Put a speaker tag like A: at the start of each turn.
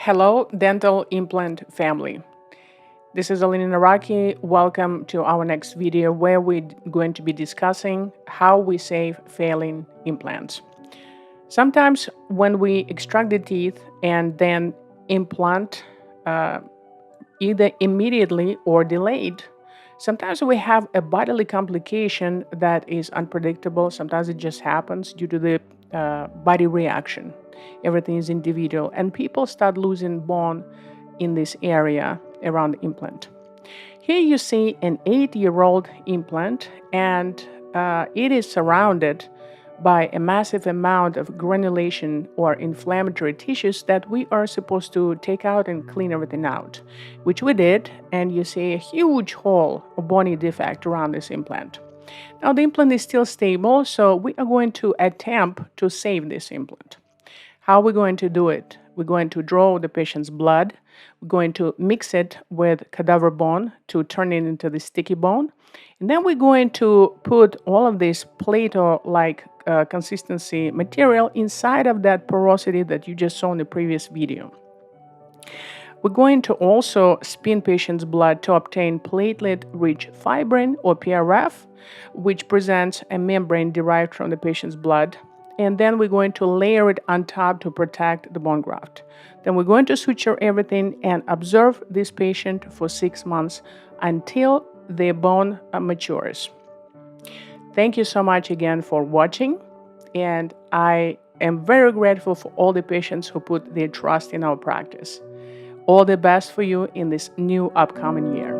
A: Hello, dental implant family. This is Alina Naraki. Welcome to our next video where we're going to be discussing how we save failing implants. Sometimes when we extract the teeth and then implant either immediately or delayed, sometimes we have a bodily complication that is unpredictable. Sometimes it just happens due to the body reaction. Everything is individual, and people start losing bone in this area around the implant. Here you see an 8-year-old implant, and it is surrounded by a massive amount of granulation or inflammatory tissues that we are supposed to take out and clean everything out, which we did, and you see a huge hole or bony defect around this implant. Now the implant is still stable, so we are going to attempt to save this implant. How are we going to do it? We're going to draw the patient's blood. We're going to mix it with cadaver bone to turn it into the sticky bone. And then we're going to put all of this Play-Doh-like consistency material inside of that porosity that you just saw in the previous video. We're going to also spin patient's blood to obtain platelet-rich fibrin or PRF, which presents a membrane derived from the patient's blood. And then we're going to layer it on top to protect the bone graft. Then we're going to suture everything and observe this patient for 6 months until the bone matures. Thank you so much again for watching, and I am very grateful for all the patients who put their trust in our practice. All the best for you in this new upcoming year.